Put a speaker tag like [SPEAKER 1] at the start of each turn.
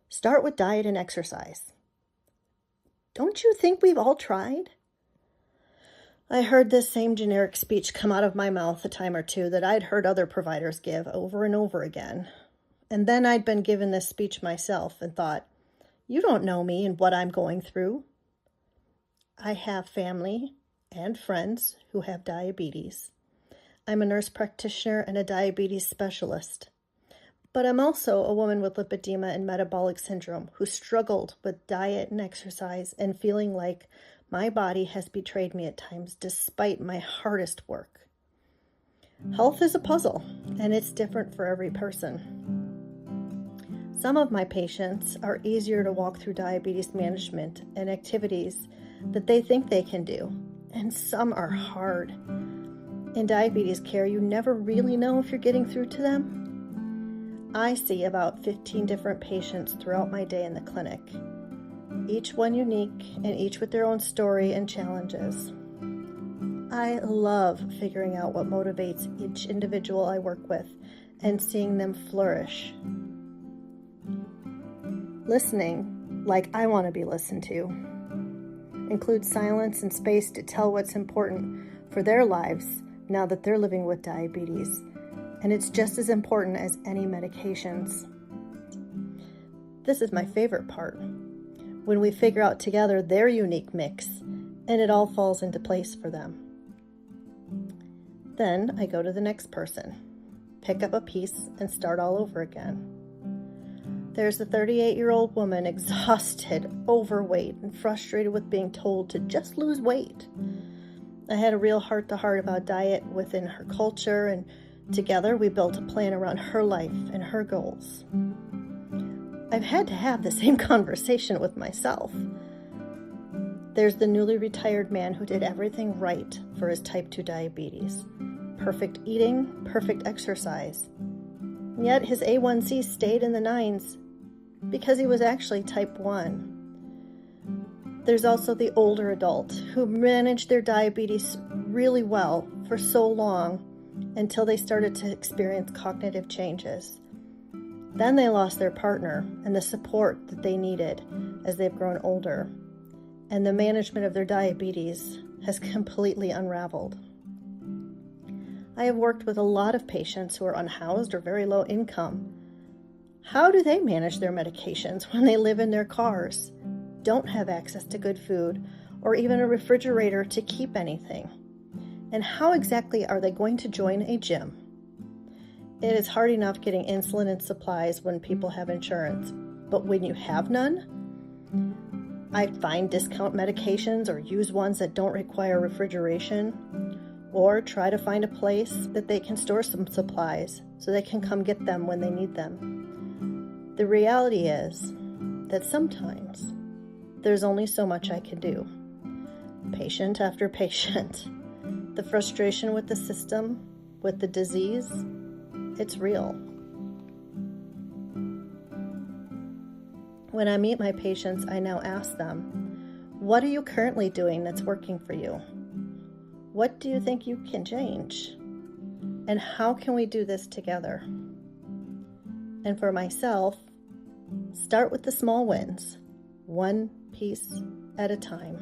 [SPEAKER 1] Start with diet and exercise. Don't you think we've all tried? I heard this same generic speech come out of my mouth a time or two that I'd heard other providers give over and over again. And then I'd been given this speech myself and thought, you don't know me and what I'm going through. I have family and friends who have diabetes. I'm a nurse practitioner and a diabetes specialist. But I'm also a woman with lipedema and metabolic syndrome who struggled with diet and exercise and feeling like my body has betrayed me at times despite my hardest work. Health is a puzzle, and it's different for every person. Some of my patients are easier to walk through diabetes management and activities that they think they can do, and some are hard. In diabetes care, you never really know if you're getting through to them. I see about 15 different patients throughout my day in the clinic, each one unique and each with their own story and challenges. I love figuring out what motivates each individual I work with and seeing them flourish. Listening, like I want to be listened to, includes silence and space to tell what's important for their lives now that they're living with diabetes, and it's just as important as any medications. This is my favorite part, when we figure out together their unique mix and it all falls into place for them. Then I go to the next person, pick up a piece, and start all over again. There's a 38-year-old woman exhausted, overweight, and frustrated with being told to just lose weight. I had a real heart-to-heart about diet within her culture, and together we built a plan around her life and her goals. I've had to have the same conversation with myself. There's the newly retired man who did everything right for his type 2 diabetes. Perfect eating, perfect exercise. Yet his A1C stayed in the 9s because he was actually type 1. There's also the older adult who managed their diabetes really well for so long until they started to experience cognitive changes. Then they lost their partner and the support that they needed as they've grown older, and the management of their diabetes has completely unraveled. I have worked with a lot of patients who are unhoused or very low income. How do they manage their medications when they live in their cars, don't have access to good food, or even a refrigerator to keep anything? And how exactly are they going to join a gym? It is hard enough getting insulin and supplies when people have insurance, but when you have none, I find discount medications or use ones that don't require refrigeration, or try to find a place that they can store some supplies so they can come get them when they need them. The reality is that sometimes there's only so much I can do. Patient after patient. The frustration with the system, with the disease, it's real. When I meet my patients, I now ask them, what are you currently doing that's working for you? What do you think you can change? And how can we do this together? And for myself, start with the small wins, one piece at a time.